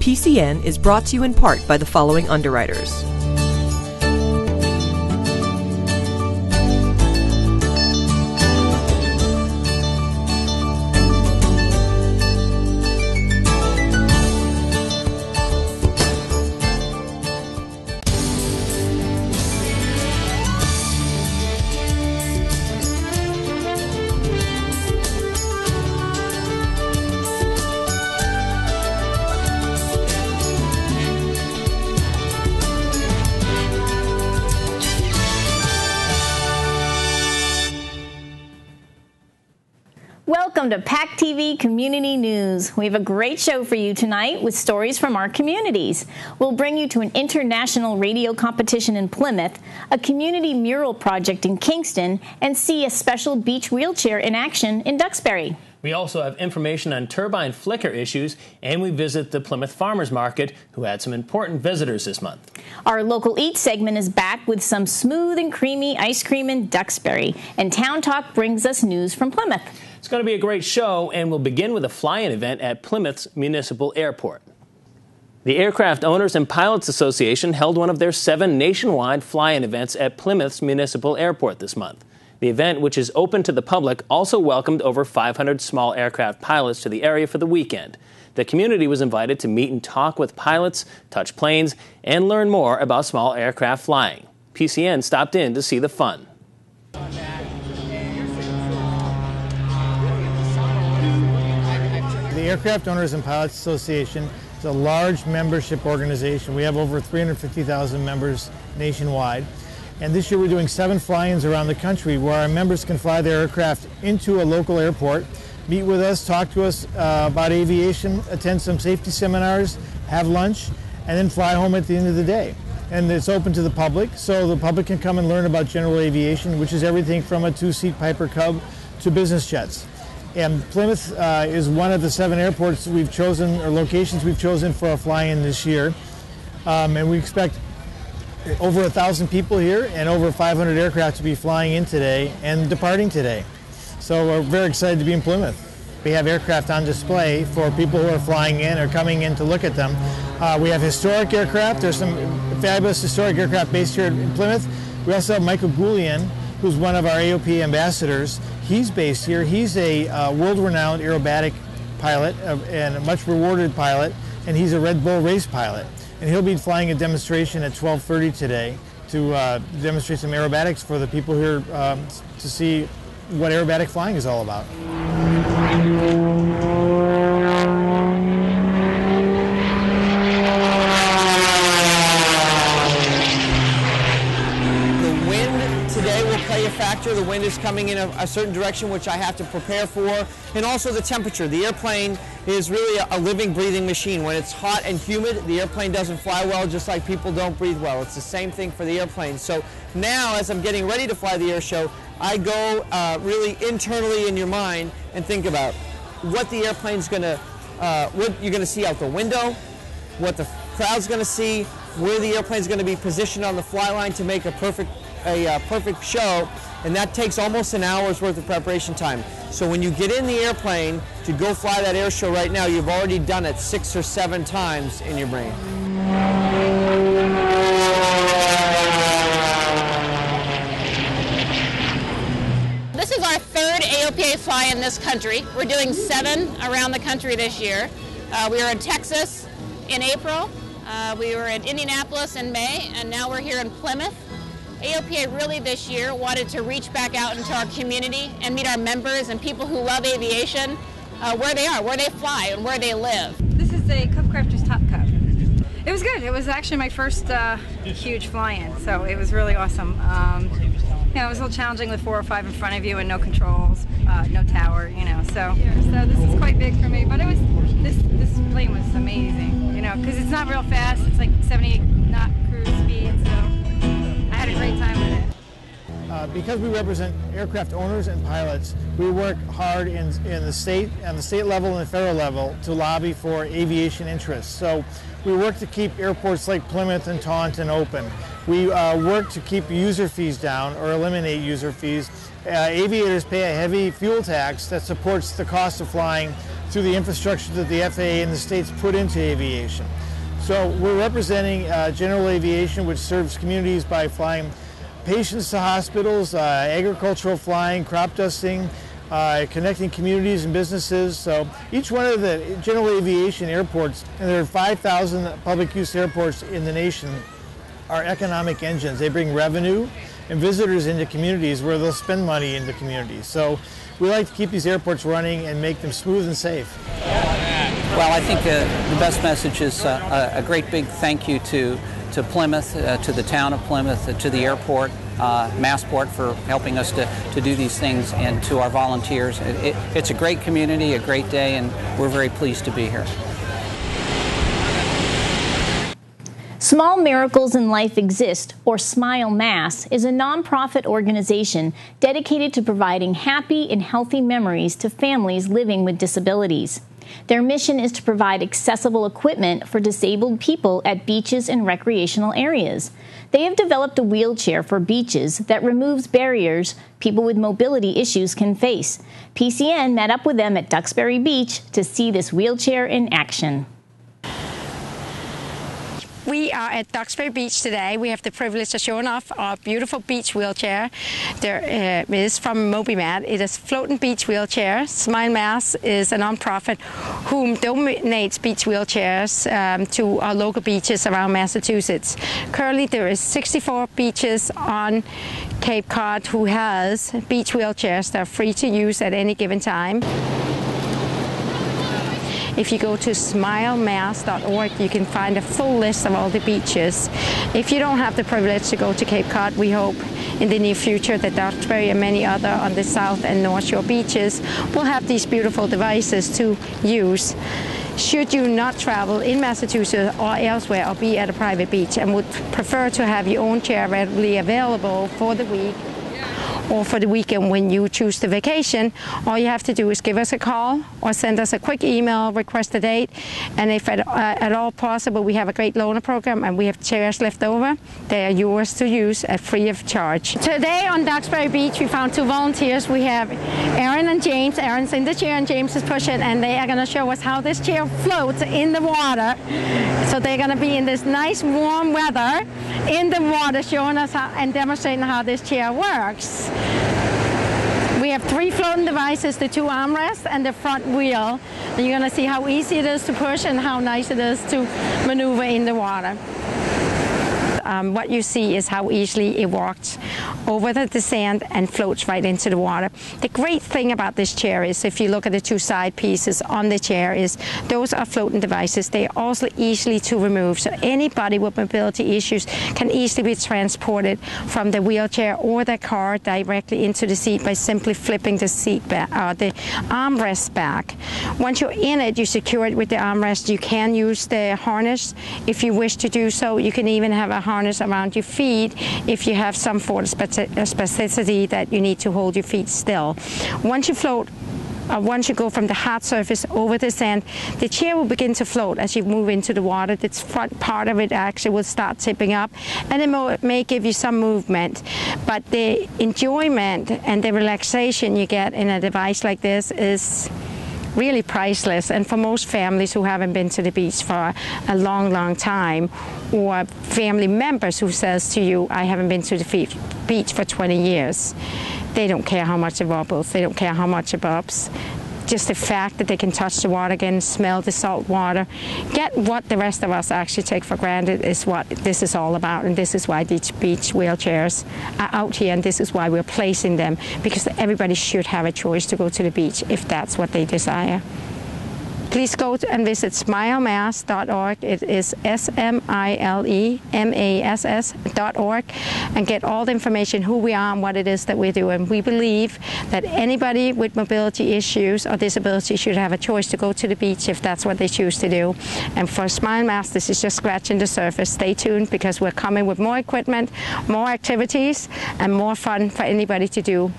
PCN is brought to you in part by the following underwriters. Welcome to PACTV Community News. We have a great show for you tonight with stories from our communities. We'll bring you to an international radio competition in Plymouth, a community mural project in Kingston, and see a special beach wheelchair in action in Duxbury. We also have information on turbine flicker issues, and we visit the Plymouth Farmers Market, who had some important visitors this month. Our Local Eat segment is back with some smooth and creamy ice cream in Duxbury, and Town Talk brings us news from Plymouth. It's going to be a great show, and we'll begin with a fly-in event at Plymouth's Municipal Airport. The Aircraft Owners and Pilots Association held one of their 7 nationwide fly-in events at Plymouth's Municipal Airport this month. The event, which is open to the public, also welcomed over 500 small aircraft pilots to the area for the weekend. The community was invited to meet and talk with pilots, touch planes, and learn more about small aircraft flying. PCN stopped in to see the fun. The Aircraft Owners and Pilots Association is a large membership organization. We have over 350,000 members nationwide. And this year we're doing 7 fly-ins around the country where our members can fly their aircraft into a local airport, meet with us, talk to us about aviation, attend some safety seminars, have lunch, and then fly home at the end of the day. And it's open to the public, so the public can come and learn about general aviation, which is everything from a 2-seat Piper Cub to business jets. And Plymouth is one of the 7 airports we've chosen, or locations we've chosen for a fly-in this year. And we expect over 1,000 people here and over 500 aircraft to be flying in today and departing today. So we're very excited to be in Plymouth. We have aircraft on display for people who are flying in or coming in to look at them. We have historic aircraft. There's some fabulous historic aircraft based here in Plymouth. We also have Michael Goulian, who's one of our AOP ambassadors. He's based here. He's a world-renowned aerobatic pilot and a much rewarded pilot, and he's a Red Bull race pilot. And he'll be flying a demonstration at 12:30 today to demonstrate some aerobatics for the people here to see what aerobatic flying is all about. Factor. The wind is coming in a certain direction, which I have to prepare for, and also the temperature. The airplane is really a living, breathing machine. When it's hot and humid, the airplane doesn't fly well, just like people don't breathe well. It's the same thing for the airplane. So now, as I'm getting ready to fly the air show, I go really internally in your mind and think about what the airplane's going to, what you're going to see out the window, what the crowd's going to see, where the airplane's going to be positioned on the fly line to make a perfect show, and that takes almost an hour's worth of preparation time. So when you get in the airplane to go fly that air show right now, you've already done it 6 or 7 times in your brain. This is our 3rd AOPA fly in this country. We're doing 7 around the country this year. We were in Texas in April, we were in Indianapolis in May, and now we're here in Plymouth. AOPA really this year wanted to reach back out into our community and meet our members and people who love aviation where they are, where they fly, and where they live. This is a Cub Crafters Top Cup. It was good. It was actually my first huge fly-in, so it was really awesome. It was a little challenging with 4 or 5 in front of you and no controls, no tower, So this is quite big for me, but it was this plane was amazing, because it's not real fast. It's like 78 knot cruise speed, so I had a great time with it. Because we represent aircraft owners and pilots, we work hard on the state level and the federal level to lobby for aviation interests. So we work to keep airports like Plymouth and Taunton open. We work to keep user fees down or eliminate user fees. Aviators pay a heavy fuel tax that supports the cost of flying through the infrastructure that the FAA and the states put into aviation. So we're representing general aviation, which serves communities by flying patients to hospitals, agricultural flying, crop dusting, connecting communities and businesses. So each one of the general aviation airports, and there are 5,000 public use airports in the nation, are economic engines. They bring revenue and visitors into communities where they'll spend money into communities. So we like to keep these airports running and make them smooth and safe. Well, I think the best message is a great big thank you to Plymouth, to the town of Plymouth, to the airport, Massport for helping us to do these things, and to our volunteers. It's a great community, a great day, and we're very pleased to be here. Small Miracles in Life Exist, or Smile Mass, is a nonprofit organization dedicated to providing happy and healthy memories to families living with disabilities. Their mission is to provide accessible equipment for disabled people at beaches and recreational areas. They have developed a wheelchair for beaches that removes barriers people with mobility issues can face. PCN met up with them at Duxbury Beach to see this wheelchair in action. We are at Duxbury Beach today. We have the privilege of showing off our beautiful beach wheelchair. There is from MobiMat. It is floating beach wheelchair. Smile Mass is a nonprofit who donates beach wheelchairs to our local beaches around Massachusetts. Currently, there is 64 beaches on Cape Cod who has beach wheelchairs that are free to use at any given time. If you go to smilemass.org, you can find a full list of all the beaches. If you don't have the privilege to go to Cape Cod, we hope in the near future that Duxbury and many other on the South and North Shore beaches will have these beautiful devices to use. Should you not travel in Massachusetts or elsewhere or be at a private beach and would prefer to have your own chair readily available for the week or for the weekend when you choose the vacation, all you have to do is give us a call or send us a quick email, request a date, and if at all possible, we have a great loaner program and we have chairs left over. They are yours to use at free of charge. Today on Duxbury Beach, we found two volunteers. We have Aaron and James. Aaron's in the chair and James is pushing, and they are going to show us how this chair floats in the water. So they're going to be in this nice warm weather in the water, showing us how and demonstrating how this chair works. We have 3 floating devices, the 2 armrests and the front wheel. And you're going to see how easy it is to push and how nice it is to maneuver in the water. What you see is how easily it walks over the sand and floats right into the water. The great thing about this chair is, if you look at the 2 side pieces on the chair, is those are floating devices. They are also easily to remove, so anybody with mobility issues can easily be transported from the wheelchair or the car directly into the seat by simply flipping the seat back, the armrest back. Once you're in it, you secure it with the armrest. You can use the harness if you wish to do so. You can even have a harness around your feet if you have some sort of spasticity that you need to hold your feet still. Once you float, once you go from the hard surface over the sand, the chair will begin to float as you move into the water. The front part of it actually will start tipping up, and it may give you some movement. But the enjoyment and the relaxation you get in a device like this is really priceless. And for most families who haven't been to the beach for a long time, or family members who says to you, I haven't been to the beach for 20 years, they don't care how much it wobbles, they don't care how much it bumps. Just the fact that they can touch the water again, smell the salt water, get what the rest of us actually take for granted is what this is all about. And this is why these beach wheelchairs are out here, and this is why we're placing them, because everybody should have a choice to go to the beach if that's what they desire. Please go and visit smilemass.org. It is SMILEMASS.org, and get all the information, who we are and what it is that we're doing. We believe that anybody with mobility issues or disability should have a choice to go to the beach if that's what they choose to do. And for Smile Mass, this is just scratching the surface. Stay tuned, because we're coming with more equipment, more activities, and more fun for anybody to do.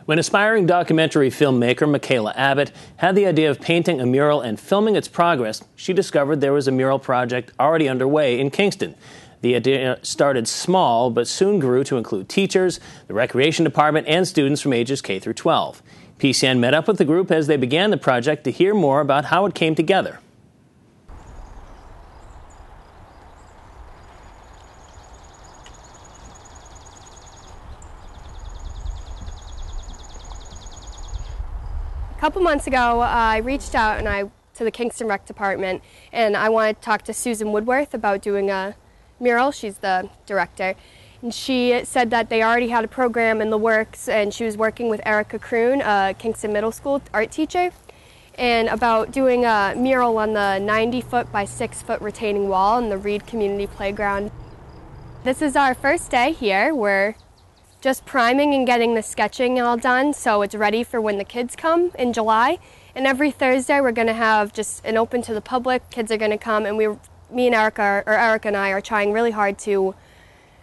When aspiring documentary filmmaker Michaela Abbott had the idea of painting a mural and filming its progress, she discovered there was a mural project already underway in Kingston. The idea started small, but soon grew to include teachers, the recreation department, and students from ages K through 12. PCN met up with the group as they began the project to hear more about how it came together. A couple months ago, I reached out to the Kingston Rec Department, and I wanted to talk to Susan Woodworth about doing a mural. She's the director. And she said that they already had a program in the works, and she was working with Erica Kroon, a Kingston Middle School art teacher, and about doing a mural on the 90-foot by 6-foot retaining wall in the Reed Community Playground. This is our first day here. We're just priming and getting the sketching all done, so it's ready for when the kids come in July. And every Thursday we're going to have just an open to the public. Kids are going to come, and me and Erica, or Erica and I, are trying really hard to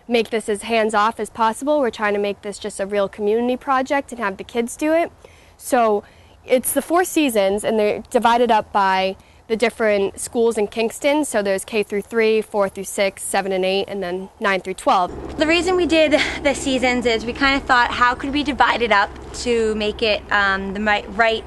make this as hands-off as possible. We're trying to make this just a real community project and have the kids do it. So it's the 4 seasons, and they're divided up by the different schools in Kingston. So there's K through 3, 4 through 6, 7 and 8, and then 9 through 12. The reason we did the seasons is we kind of thought, how could we divide it up to make it the right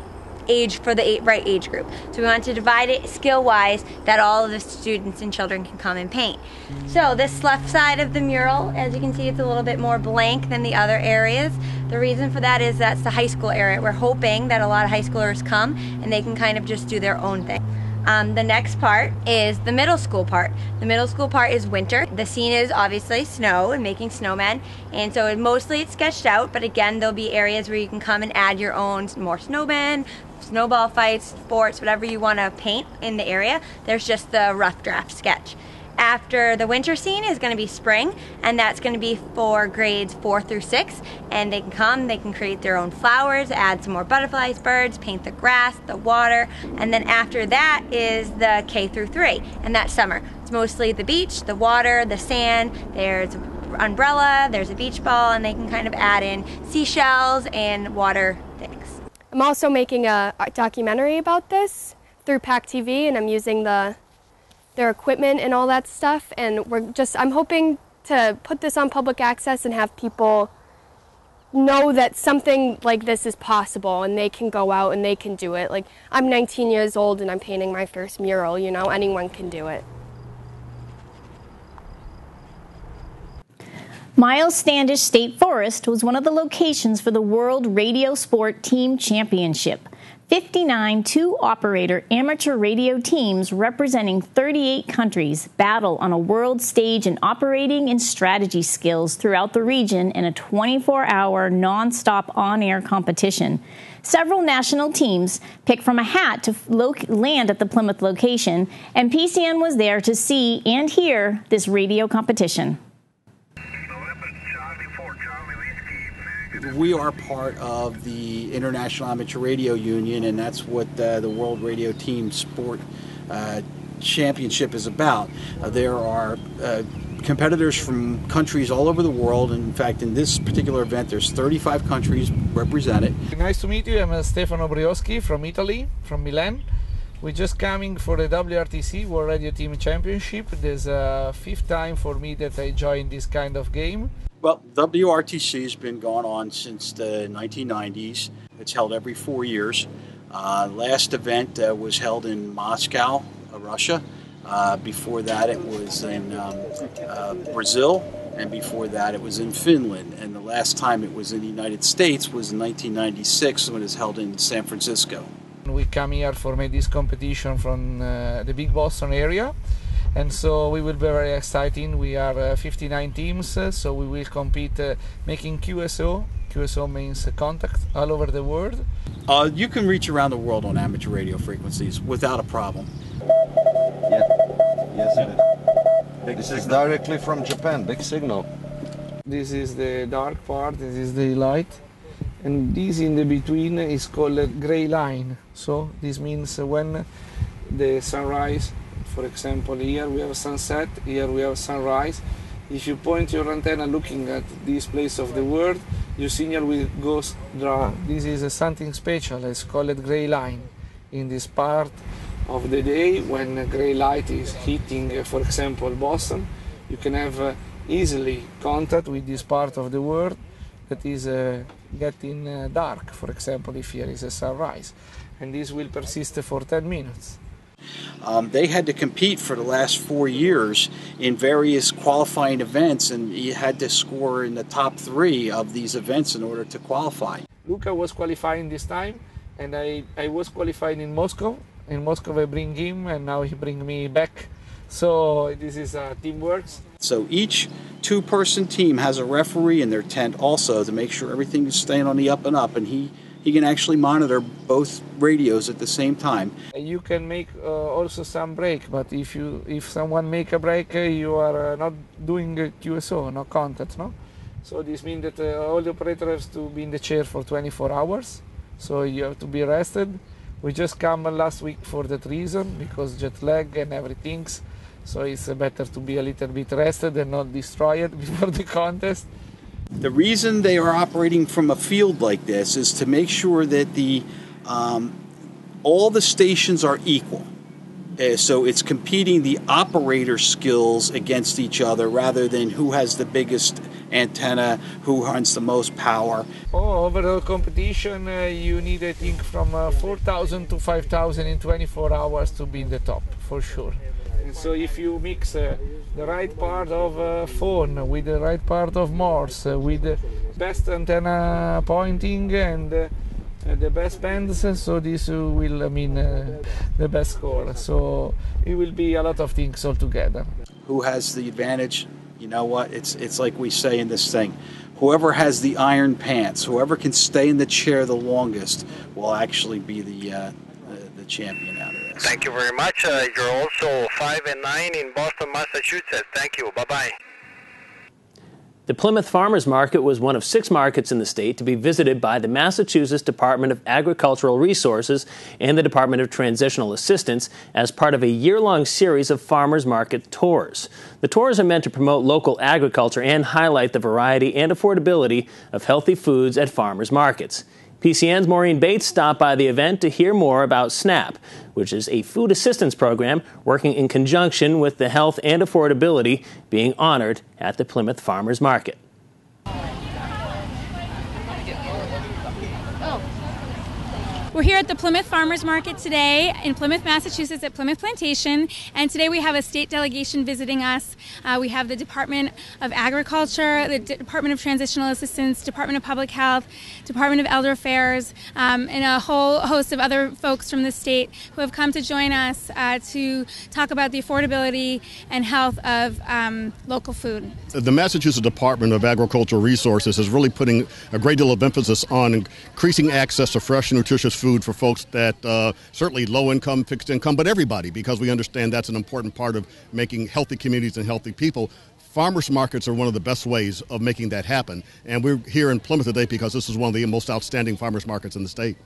age for the right age group. So we wanted to divide it skill-wise that all of the students and children can come and paint. So this left side of the mural, as you can see, it's a little bit more blank than the other areas. The reason for that is that's the high school area. We're hoping that a lot of high schoolers come and they can kind of just do their own thing. The next part is the middle school part. The middle school part is winter. The scene is obviously snow and making snowmen, and so mostly it's sketched out, but again there'll be areas where you can come and add your own more snowmen, snowball fights, sports, whatever you want to paint in the area. There's just the rough draft sketch. After the winter scene is going to be spring, and that's going to be for grades 4 through 6, and they can come, they can create their own flowers, add some more butterflies, birds, paint the grass, the water, and then after that is the K through 3, and that's summer. It's mostly the beach, the water, the sand, there's an umbrella, there's a beach ball, and they can kind of add in seashells and water things. I'm also making a documentary about this through PACTV, and I'm using their equipment and all that stuff, and I'm hoping to put this on public access and have people know that something like this is possible and they can go out and they can do it. Like, I'm 19 years old and I'm painting my first mural, you know, anyone can do it. Miles Standish State Forest was one of the locations for the World Radio Sport Team Championship. 59 two-operator amateur radio teams representing 38 countries battle on a world stage in operating and strategy skills throughout the region in a 24-hour, non-stop on-air competition. Several national teams pick from a hat to land at the Plymouth location, and PCN was there to see and hear this radio competition. We are part of the International Amateur Radio Union, and that's what the World Radio Team Sport Championship is about. There are competitors from countries all over the world. In fact, in this particular event, there's 35 countries represented. Nice to meet you. I'm Stefano Brioschi from Italy, from Milan. We're just coming for the WRTC, World Radio Team Championship. There's a 5th time for me that I join this kind of game. Well, WRTC has been going on since the 1990s. It's held every 4 years. Last event was held in Moscow, Russia. Before that it was in Brazil, and before that it was in Finland. And the last time it was in the United States was in 1996 when it was held in San Francisco. We come here for this competition from the big Boston area. And so we will be very exciting. We are 59 teams, so we will compete making QSO. QSO means contact all over the world. You can reach around the world on amateur radio frequencies without a problem. Yeah, yes it is. This is directly from Japan, big signal. This is the dark part, this is the light. And this in the between is called gray line. So this means when the sunrise, for example, here we have sunset, here we have sunrise. If you point your antenna looking at this place of the world, your signal will go dry. This is something special, it's called gray line. In this part of the day, when gray light is hitting, for example, Boston, you can have easily contact with this part of the world. that is getting dark, for example, if here is a sunrise. And this will persist for 10 minutes. They had to compete for the last 4 years in various qualifying events, and you had to score in the top 3 of these events in order to qualify. Luca was qualifying this time, and I was qualifying in Moscow. In Moscow I bring him, and now he bring me back. So this is teamwork. So each 2-person team has a referee in their tent also to make sure everything is staying on the up and up, and he can actually monitor both radios at the same time. You can make also some break, but if someone make a break, you are not doing QSO, no contact, no? So this means that all the operators have to be in the chair for 24 hours, so you have to be rested. We just come last week for that reason, because jet lag and everything, so it's better to be a little bit rested and not destroy it before the contest. The reason they are operating from a field like this is to make sure that all the stations are equal. So it's competing the operator skills against each other rather than who has the biggest antenna, who runs the most power. Overall competition, you need, I think, from 4,000 to 5,000 in 24 hours to be in the top, for sure. So if you mix the right part of phone with the right part of Morse, with the best antenna pointing and the best bands, so this will mean the best score. So it will be a lot of things all together. Who has the advantage? You know what? It's like we say in this thing. Whoever has the iron pants, whoever can stay in the chair the longest, will actually be the champion out of this. Thank you very much. You're also 5 and 9 in Boston, Massachusetts. Thank you. Bye-bye. The Plymouth Farmers Market was one of 6 markets in the state to be visited by the Massachusetts Department of Agricultural Resources and the Department of Transitional Assistance as part of a year-long series of farmers market tours. The tours are meant to promote local agriculture and highlight the variety and affordability of healthy foods at farmers markets. PCN's Maureen Bates stopped by the event to hear more about SNAP, which is a food assistance program working in conjunction with the health and affordability being honored at the Plymouth Farmers Market. We're here at the Plymouth Farmers Market today in Plymouth, Massachusetts at Plymouth Plantation, and today we have a state delegation visiting us. We have the Department of Agriculture, the Department of Transitional Assistance, Department of Public Health, Department of Elder Affairs, and a whole host of other folks from the state who have come to join us to talk about the affordability and health of local food. The Massachusetts Department of Agricultural Resources is really putting a great deal of emphasis on increasing access to fresh, nutritious food for folks that certainly low income, fixed income, but everybody, because we understand that's an important part of making healthy communities and healthy people. Farmers markets are one of the best ways of making that happen. And we're here in Plymouth today because this is one of the most outstanding farmers markets in the state.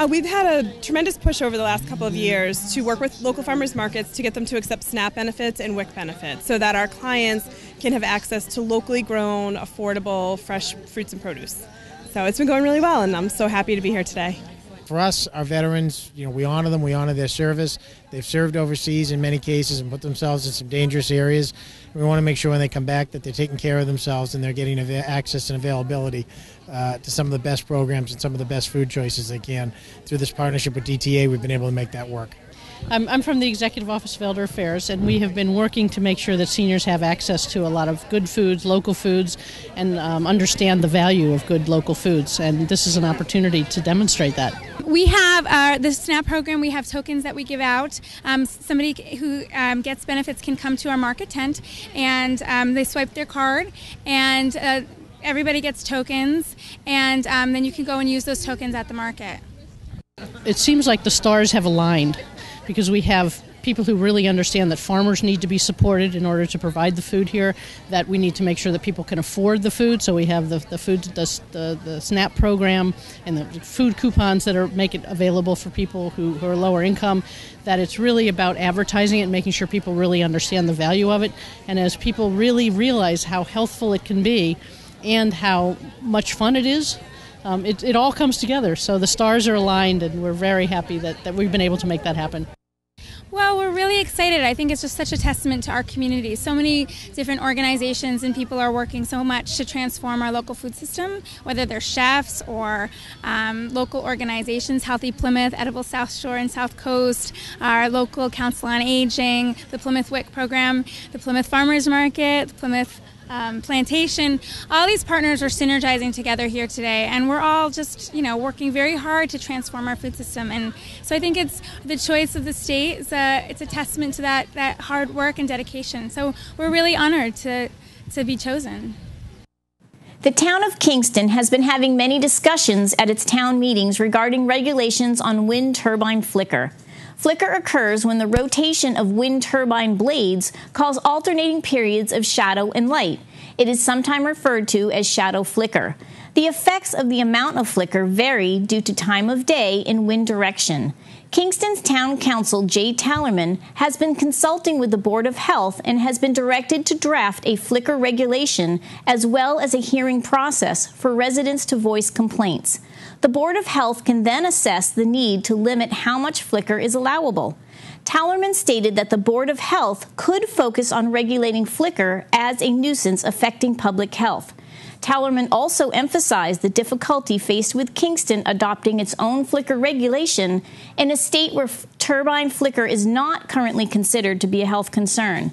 We've had a tremendous push over the last couple of years to work with local farmers markets to get them to accept SNAP benefits and WIC benefits so that our clients can have access to locally grown, affordable, fresh fruits and produce. So it's been going really well, and I'm so happy to be here today. For us, our veterans, we honor them, we honor their service. They've served overseas in many cases and put themselves in some dangerous areas. We want to make sure when they come back that they're taking care of themselves and they're getting access and availability to some of the best programs and some of the best food choices they can. Through this partnership with DTA, we've been able to make that work. I'm from the Executive Office of Elder Affairs, and we have been working to make sure that seniors have access to a lot of good foods, local foods, and understand the value of good local foods. And this is an opportunity to demonstrate that. We have the SNAP program. We have tokens that we give out. Somebody who gets benefits can come to our market tent, and they swipe their card, and everybody gets tokens, and then you can go and use those tokens at the market. It seems like the stars have aligned, because we have people who really understand that farmers need to be supported in order to provide the food here, that we need to make sure that people can afford the food, so we have the SNAP program and the food coupons that make it available for people who are lower income, that it's really about advertising it and making sure people really understand the value of it. And as people really realize how healthful it can be and how much fun it is, it all comes together. So the stars are aligned, and we're very happy that we've been able to make that happen. Well, we're really excited. I think it's just such a testament to our community. So many different organizations and people are working so much to transform our local food system, whether they're chefs or local organizations, Healthy Plymouth, Edible South Shore and South Coast, our local Council on Aging, the Plymouth WIC program, the Plymouth Farmers Market, the Plymouth Plantation. All these partners are synergizing together here today, and we're all just, working very hard to transform our food system. And so I think it's the choice of the state. It's a testament to that hard work and dedication. So we're really honored to be chosen. The town of Kingston has been having many discussions at its town meetings regarding regulations on wind turbine flicker. Flicker occurs when the rotation of wind turbine blades cause alternating periods of shadow and light. It is sometimes referred to as shadow flicker. The effects of the amount of flicker vary due to time of day and wind direction. Kingston's Town Council, Jay Tallerman, has been consulting with the Board of Health and has been directed to draft a flicker regulation as well as a hearing process for residents to voice complaints. The Board of Health can then assess the need to limit how much flicker is allowable. Tallerman stated that the Board of Health could focus on regulating flicker as a nuisance affecting public health. Tallerman also emphasized the difficulty faced with Kingston adopting its own flicker regulation in a state where turbine flicker is not currently considered to be a health concern.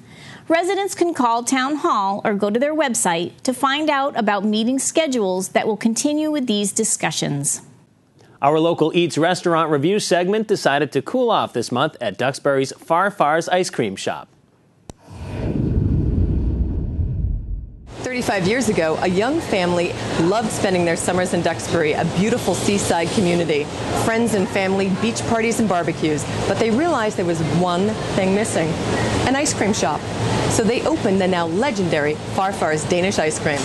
Residents can call Town Hall or go to their website to find out about meeting schedules that will continue with these discussions. Our local Eats Restaurant Review segment decided to cool off this month at Duxbury's Far's Ice Cream Shop. 35 years ago, a young family loved spending their summers in Duxbury, a beautiful seaside community. Friends and family, beach parties and barbecues. But they realized there was one thing missing, an ice cream shop. So they opened the now legendary Far's Danish Ice Cream.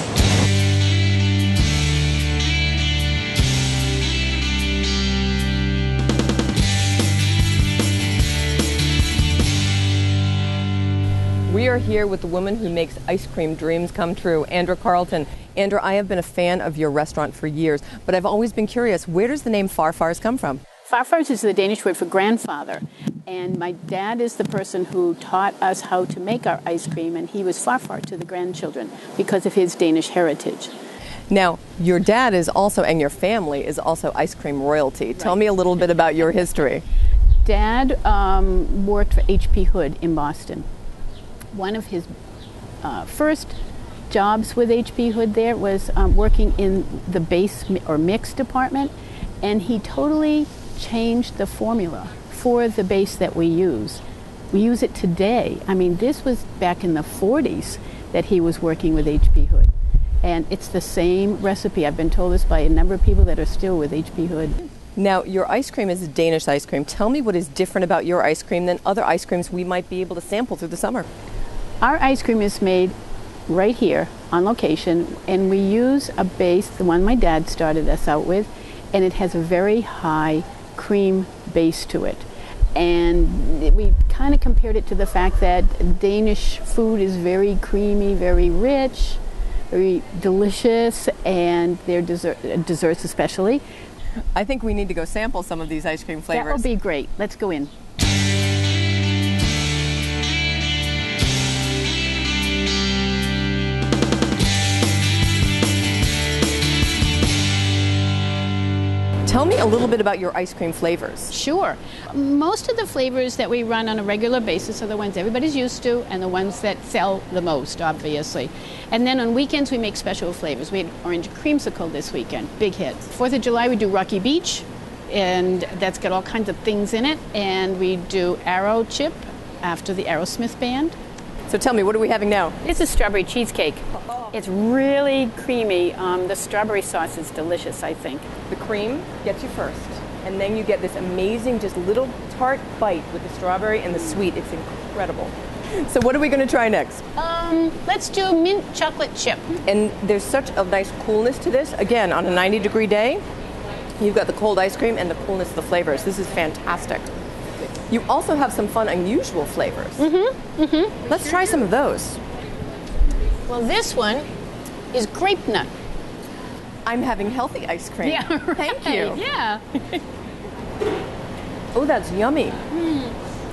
We are here with the woman who makes ice cream dreams come true, Andra Carlton. Andra, I have been a fan of your restaurant for years, but I've always been curious, where does the name Far's come from? Farfars is the Danish word for grandfather, and my dad is the person who taught us how to make our ice cream, and he was farfar to the grandchildren because of his Danish heritage. Now, your dad is also, and your family is also ice cream royalty. Right. Tell me a little bit about your history. Dad worked for H.P. Hood in Boston. One of his first jobs with H.P. Hood there was working in the base or mix department, and he totally changed the formula for the base that we use. We use it today. I mean, this was back in the 40s that he was working with H.P. Hood, and it's the same recipe. I've been told this by a number of people that are still with H.P. Hood. Now, your ice cream is a Danish ice cream. Tell me what is different about your ice cream than other ice creams we might be able to sample through the summer. Our ice cream is made right here on location, and we use a base, the one my dad started us out with, and it has a very high cream base to it. And we kind of compared it to the fact that Danish food is very creamy, very rich, very delicious, and their desserts especially. I think we need to go sample some of these ice cream flavors. That would be great. Let's go in. Tell me a little bit about your ice cream flavors. Sure. Most of the flavors that we run on a regular basis are the ones everybody's used to and the ones that sell the most, obviously. And then on weekends we make special flavors. We had orange creamsicle this weekend, big hit. 4th of July we do Rocky Beach, and that's got all kinds of things in it. And we do Arrow Chip after the Aerosmith band. So tell me, what are we having now? It's a strawberry cheesecake. It's really creamy. The strawberry sauce is delicious, I think. The cream gets you first, and then you get this amazing, just little tart bite with the strawberry and the sweet. It's incredible. So what are we going to try next? Let's do mint chocolate chip. And there's such a nice coolness to this. Again, on a 90-degree day, you've got the cold ice cream and the coolness of the flavors. This is fantastic. You also have some fun, unusual flavors. Let's try some of those. Well, this one is grape nut. I'm having healthy ice cream. Yeah, right. Thank you. Yeah. Oh, that's yummy.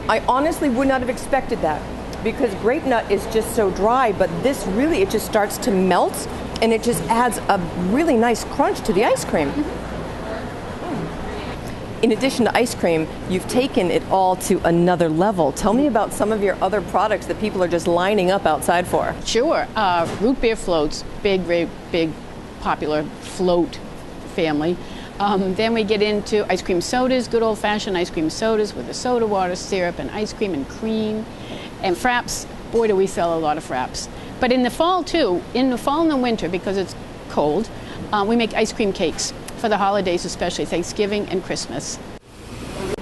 I honestly would not have expected that because grape nut is just so dry, but this really, it just starts to melt and it just adds a really nice crunch to the ice cream. In addition to ice cream, you've taken it all to another level. Tell me about some of your other products that people are just lining up outside for. Sure. Root beer floats, big popular float family. Then we get into ice cream sodas, good old-fashioned ice cream sodas with the soda water, syrup, and ice cream and cream. And fraps, boy, do we sell a lot of fraps. But in the fall, too, in the fall and the winter, because it's cold, we make ice cream cakes for the holidays, especially Thanksgiving and Christmas.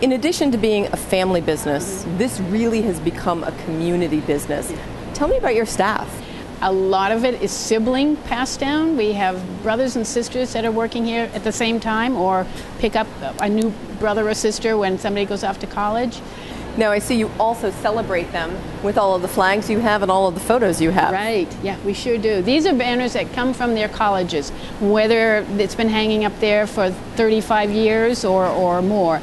In addition to being a family business, this really has become a community business. Tell me about your staff. A lot of it is sibling passed down. We have brothers and sisters that are working here at the same time or pick up a new brother or sister when somebody goes off to college. Now I see you also celebrate them with all of the flags you have and all of the photos you have. Right, yeah, we sure do. These are banners that come from their colleges, whether it's been hanging up there for 35 years or more.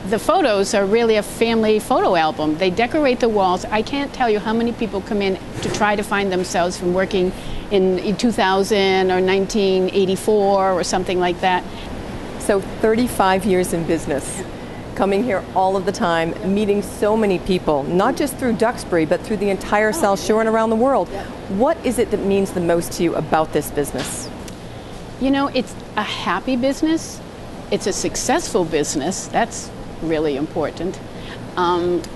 The photos are really a family photo album. They decorate the walls. I can't tell you how many people come in to try to find themselves from working in 2000 or 1984 or something like that. So 35 years in business. Coming here all of the time, meeting so many people, not just through Duxbury, but through the entire South Shore and around the world. What is it that means the most to you about this business? You know, it's a happy business. It's a successful business. That's really important. And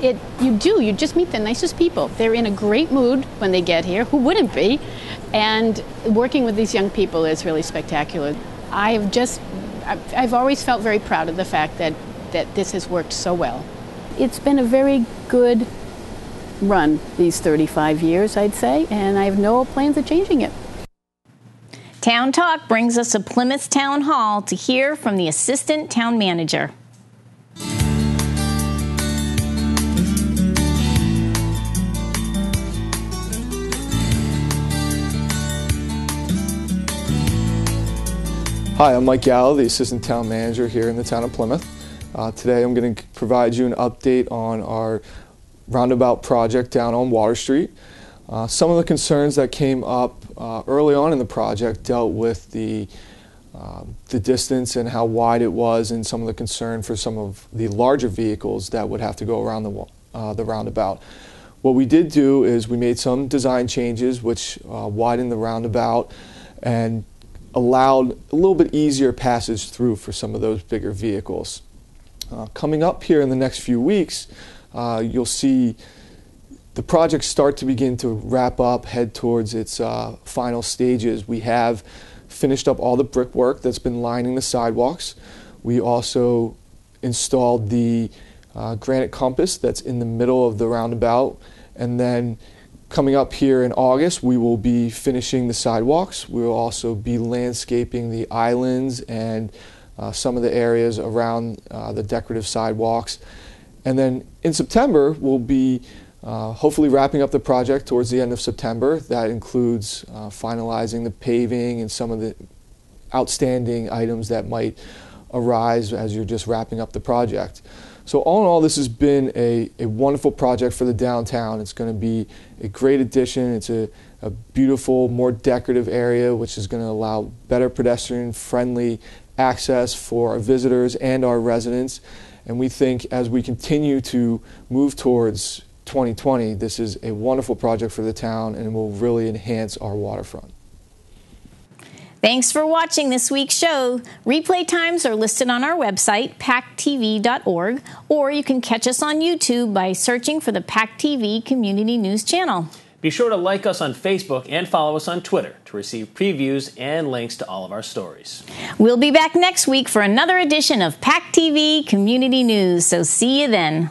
you just meet the nicest people. They're in a great mood when they get here. Who wouldn't be? And working with these young people is really spectacular. I've always felt very proud of the fact that this has worked so well. It's been a very good run these 35 years, I'd say, and I have no plans of changing it. Town Talk brings us to Plymouth Town Hall to hear from the Assistant Town Manager. Hi, I'm Mike Gallo, the Assistant Town Manager here in the town of Plymouth. Today I'm going to provide you an update on our roundabout project down on Water Street. Some of the concerns that came up early on in the project dealt with the distance and how wide it was, and some of the concern for some of the larger vehicles that would have to go around the roundabout. What we did do is we made some design changes which widened the roundabout and allowed a little bit easier passage through for some of those bigger vehicles. Coming up here in the next few weeks, you'll see the project start to begin to wrap up, head towards its final stages. We have finished up all the brickwork that's been lining the sidewalks. We also installed the granite compass that's in the middle of the roundabout, and then coming up here in August, we will be finishing the sidewalks. We will also be landscaping the islands and some of the areas around the decorative sidewalks. And then in September, we'll be hopefully wrapping up the project towards the end of September. That includes finalizing the paving and some of the outstanding items that might arise as you're just wrapping up the project. So all in all, this has been a wonderful project for the downtown. It's going to be a great addition. It's a beautiful, more decorative area, which is going to allow better pedestrian-friendly access for our visitors and our residents. And we think as we continue to move towards 2020, this is a wonderful project for the town and will really enhance our waterfront. Thanks for watching this week's show. Replay times are listed on our website, pactv.org, or you can catch us on YouTube by searching for the PACTV Community News Channel. Be sure to like us on Facebook and follow us on Twitter to receive previews and links to all of our stories. We'll be back next week for another edition of PACTV Community News, so see you then.